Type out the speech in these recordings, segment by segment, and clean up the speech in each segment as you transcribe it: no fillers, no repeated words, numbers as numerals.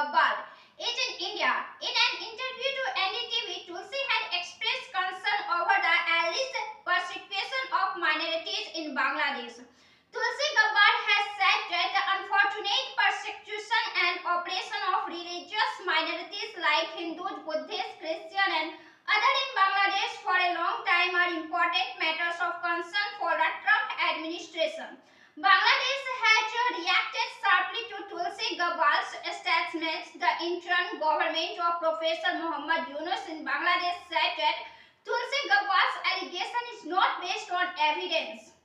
Gabbard is in India. In an interview to NDTV, Tulsi had expressed concern over the alleged persecution of minorities in Bangladesh. Tulsi Gabbard has said that the unfortunate persecution and oppression of religious minorities like Hindus, Buddhists, Christians and others in Bangladesh for a long time are important matters of concern for the Trump administration. Bangladesh has reacted sharply to Tulsi Gabbard's statements. The interim government of Professor Muhammad Yunus in Bangladesh said that Tulsi Gabbard's allegation is not based on evidence.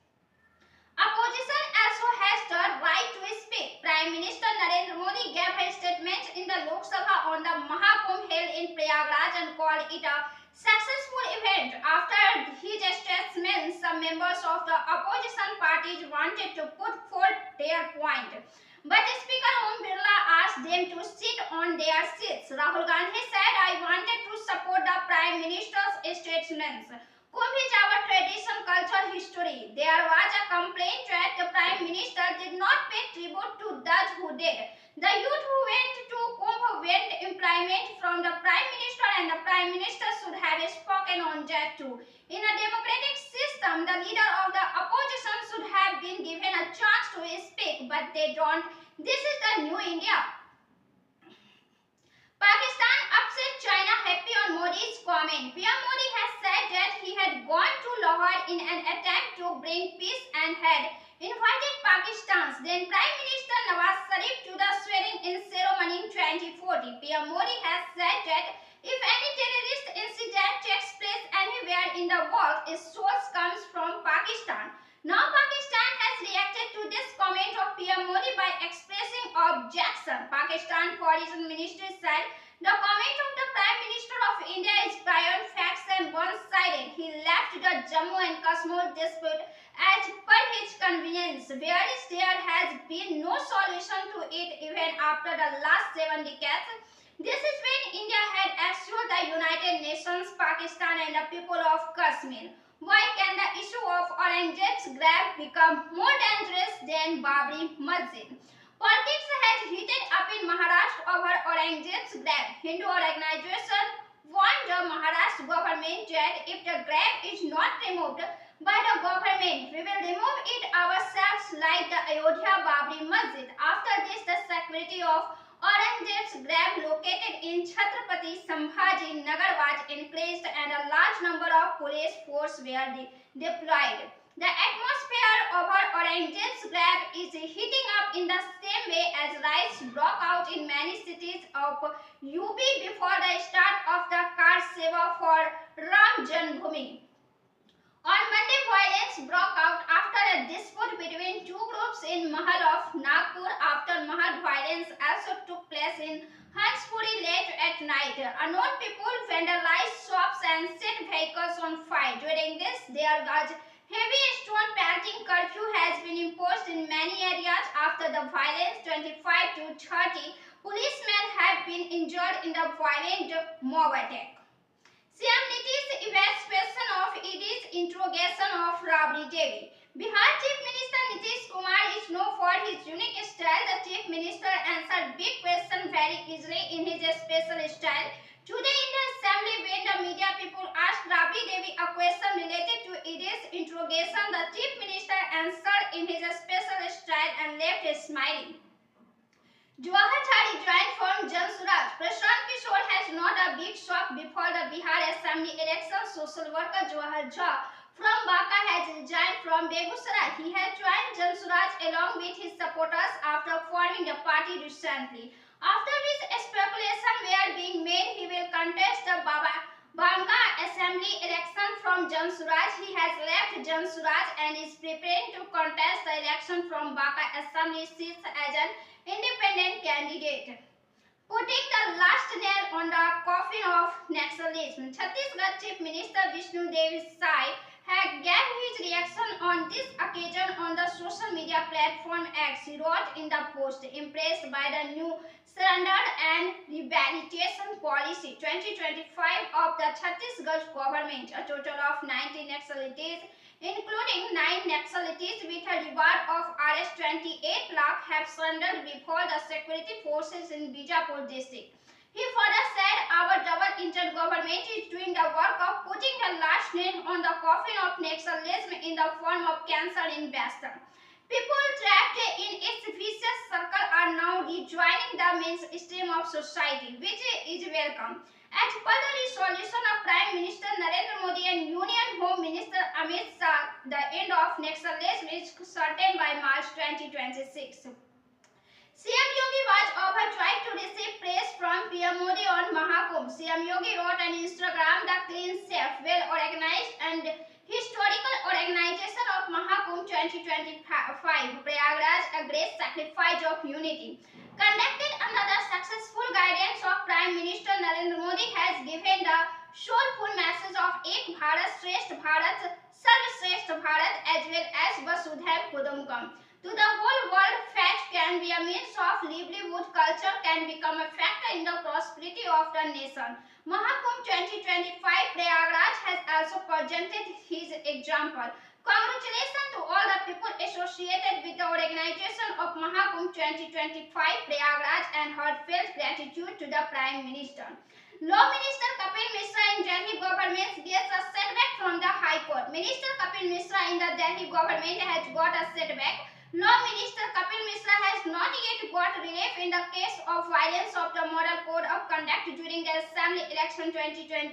Opposition also has the right to speak. Prime Minister Narendra Modi gave a statement in the Lok Sabha on the Mahakumbh held in Prayagraj and called it a successful event. After his statement, some members of the opposition parties wanted to put forth their point, but Speaker Om Birla asked them to sit on their seats. Rahul Gandhi said, "I wanted to support the Prime Minister's statements. Kumbh is our tradition, culture, history. There was a complaint that the Prime Minister did not pay tribute to those who did. The youth who went to Kumbh want employment from the Prime Minister and the Prime Minister should have spoken on that too. In a democratic system, the leader of the opposition should have been given a chance to speak, but they don't. This is the new India." Pakistan upset China happy on Modi's comment. PM Modi has said that he had gone to Lahore in an attempt to bring peace and had invited Pakistan's then Prime Minister Nawaz Sharif to the swearing-in ceremony in 2040. PM Modi has said that if any terrorist incident takes place anywhere in the world, its source comes from Pakistan. Now Pakistan has reacted to this comment of PM Modi by expressing objection. Pakistan Foreign Ministry said the comment of the Prime Minister of India is beyond facts and one-sided. He left the Jammu and Kashmir dispute as per his convenience, whereas there has been no solution to it even after the last 7 decades. This is when India had assured the United Nations, Pakistan and the people of Kashmir. Why can the issue of Aurangzeb's grave become more dangerous than Babri Masjid? Politics has heated up in Maharashtra over Aurangzeb's grave. Hindu organization warned the Maharashtra government that if the grave is not removed by the government, we will remove it ourselves like the Ayodhya Babri Masjid. After this, the security of Aurangzeb's grave located in Chhatrapati Sambhaji Nagar was increased and a large number of police forces were deployed. The atmosphere over Aurangzeb's grave is heating up in the same way as riots broke out in many cities of UP before the start of the Kar Seva for Ram Janmabhoomi. On Monday, violence broke out after a dispute between two groups in Mahal of Nagpur. After Mahal, violence also took place in Hanspuri late at night. Unknown people vandalized shops and set vehicles on fire. During this, there was heavy stone pelting curfew has been imposed in many areas. After the violence, 25 to 30 policemen have been injured in the violent mob attack. CM Nitish's evacuation of ED's interrogation of Rabri Devi. Bihar Chief Minister Nitish Kumar is known for his unique style. The Chief Minister answered big questions very easily in his special style. Today in the assembly, when the media people asked Rabri Devi a question related to ED's interrogation, the Chief Minister answered in his special style and left smiling. Jawahar Chari joined from Jan Suraj. Prashant Kishore has not a big shock before the Bihar Assembly election. Social worker Jawahar Jha from Baka has resigned from Begusarai. He has joined Jan Suraj along with his supporters after forming the party recently. After this speculation were being made, he will contest the Banka Assembly election from Jan Suraj. He has left Jan Suraj and is preparing to contest the election from Banka Assembly seats as an independent candidate. Putting the last nail on the coffin of nationalism, Chhattisgarh Chief Minister Vishnu Dev Sai had gave his reaction on this occasion on the social media platform X. He wrote in the post, impressed by the new surrender and rehabilitation policy 2025 of the Chhattisgarh government. A total of 19 nationalities including 9 Naxalites with a reward of Rs 28 lakh have surrendered before the security forces in Bijapur district. He further said, our double-engine government is doing the work of putting the last nail on the coffin of Naxalism in the form of cancer in Western. People trapped in its vicious circle are now rejoining the mainstream of society, which is welcome. As per the resolution of Prime Minister Narendra Modi and Union Home Minister Amit Shah, the end of Naxalism is certain by March 2026. CM Yogi was overjoyed to receive praise from PM Modi on Mahakumbh. CM Yogi wrote on Instagram, the clean, safe, well-organized and historical organization of Mahakumbh 2025, Prayagraj, a great sacrifice of unity. Conducted under the successful guidance of Prime Minister Narendra Modi has given the soulful message of Ek Bharat, Shresth Bharat, Sarvashresth Bharat as well as Vasudhaiv Kudambakam. To the whole world, faith can be a means of livelihood, culture can become a factor in the prosperity of the nation. Mahakumbh 2025 Prayagraj has also presented his example. Congratulations to all the people associated with the organization of Mahakumbh 2025 Prayagraj and heartfelt gratitude to the Prime Minister. Law Minister Kapil Mishra in Delhi government gets a setback from the High Court. Minister Kapil Mishra in the Delhi government has got a setback. Law Minister Kapil Mishra has not yet got relief in the case of violence of the Model Code of Conduct during the Assembly election 2020.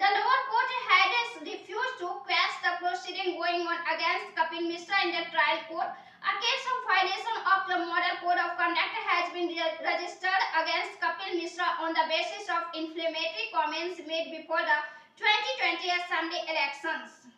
The lower court had refused to quash the proceeding going on against Kapil Mishra in the trial court. A case of violation of the Model Code of Conduct has been registered against Kapil Mishra on the basis of inflammatory comments made before the 2020 Assembly elections.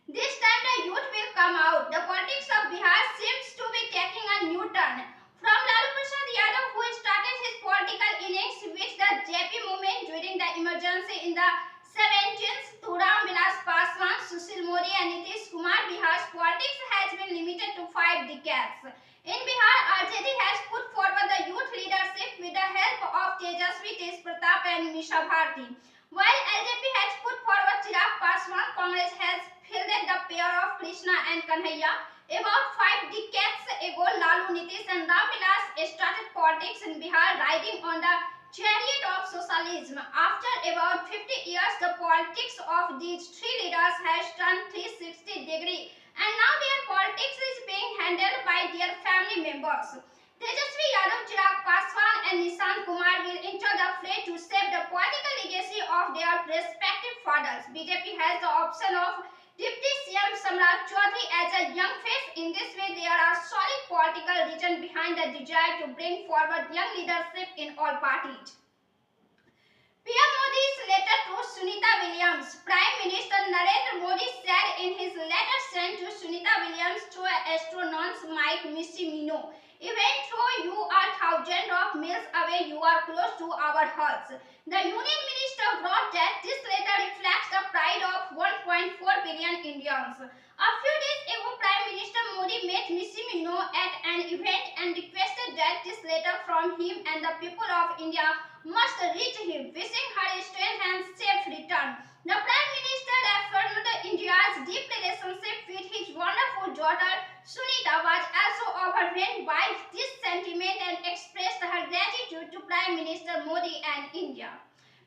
This time the youth will come out. The politics of Bihar seems to be taking a new turn. From Lalu Prasad Yadav, who started his political innings with the JP movement during the emergency in the 70s, to Ram Vilas Paswan, Sushil Modi and Nitish Kumar, Bihar's politics has been limited to 5 decades. In Bihar, RJD has put forward the youth leadership with the help of Tejasvi Tej Pratap and Misha Bharti. While LJP has put forward Chirag Paswan, Congress has fielded the pair of Krishna and Kanhaiya. About 5 decades ago, Lalu, Nitish and Ram Vilas started politics in Bihar riding on the chariot of socialism. After about 50 years, the politics of these three leaders has turned 360 degrees and now their politics is being handled by their family members. Tejasvi Yadav, Chirag Paswan and Nishant Kumar will enter the fray to save the political legacy of their respective fathers. BJP has the option of Deputy CM Samrat Chaudhary as a young face. In this way, there are solid political reasons behind the desire to bring forward young leadership in all parties. PM Modi's letter to Sunita Williams. Prime Minister Narendra Modi said in his letter sent to Sunita Williams through astronaut Mike Missimino, even though you are thousands of miles away, you are close to our hearts. The Union Minister wrote that this letter reflects the pride of 1.4 billion Indians. A few days ago, Prime Minister Modi met Missimino at an event and requested that this letter from him and the people of India must reach him, wishing her strength and safe return. The Prime Minister affirmed India's deep relationship with his wonderful daughter Sunita was also overwhelmed by this sentiment and expressed her gratitude to Prime Minister Modi and India.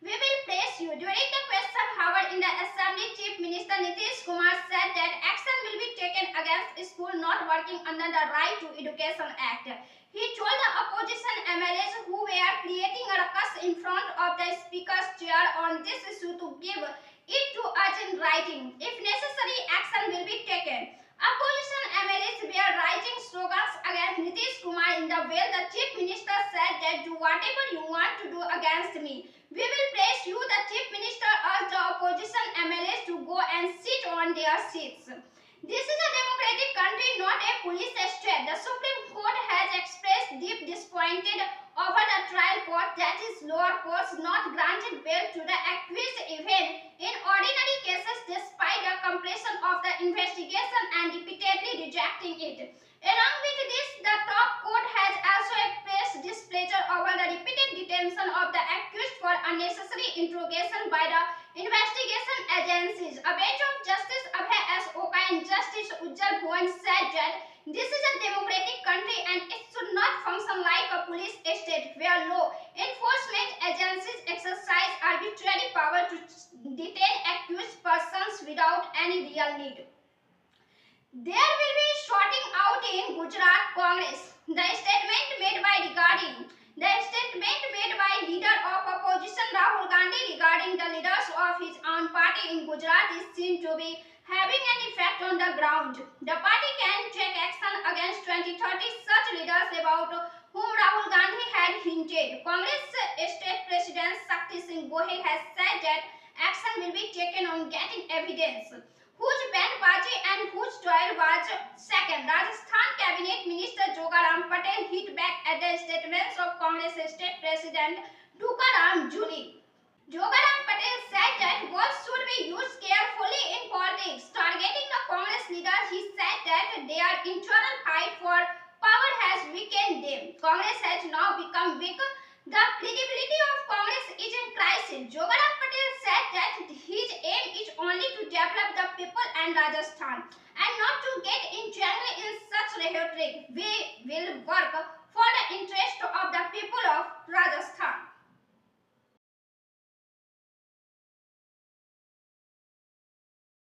We will praise you. During the question hour in the Assembly, Chief Minister Nitish Kumar said that action will be taken against schools not working under the Right to Education Act. He told the opposition MLAs who were creating a ruckus in front of the Speaker's chair on this issue to give it to us in writing. If necessary, action will be taken. Opposition MLAs were writing slogans against Nitish Kumar in the way the Chief Minister said that do whatever you want to do against me. We will praise you. The Chief Minister urged the opposition MLAs to go and sit on their seats. This is a democratic country, not a police state. The Supreme Court has expressed deep disappointed over the trial court that is lower courts not granted bail to the accused even in ordinary cases despite the completion of the investigation and repeatedly rejecting it. Along with this, the top court has also expressed displeasure over the repeated detention of the accused for unnecessary interrogation by the investigation agencies. A bench of Justice Abhay S. once said that this is a democratic country and it should not function like a police state where law enforcement agencies exercise arbitrary power to detain accused persons without any real need. There will be sorting out in Gujarat Congress. The statement made by leader of opposition Rahul Gandhi regarding the leaders of his own party in Gujarat is seen to be having an effect on the ground. The party can take action against 20-30 such leaders about whom Rahul Gandhi had hinted. Congress State President Shakti Singh Gohil has said that action will be taken on getting evidence whose bandbazi and whose toil was second. Rajasthan Cabinet Minister Jogaram Patel hit back at the statements of Congress State President Tukaram Juli. Jogaram Patel said that words should be used carefully in politics. Targeting the Congress leaders, he said that their internal fight for power has weakened them. Congress has now become weak. The credibility of Congress is in crisis. Jogaram Patel said that his aim is only to develop the people and Rajasthan and not to get entangled in such rhetoric. We will work for the interest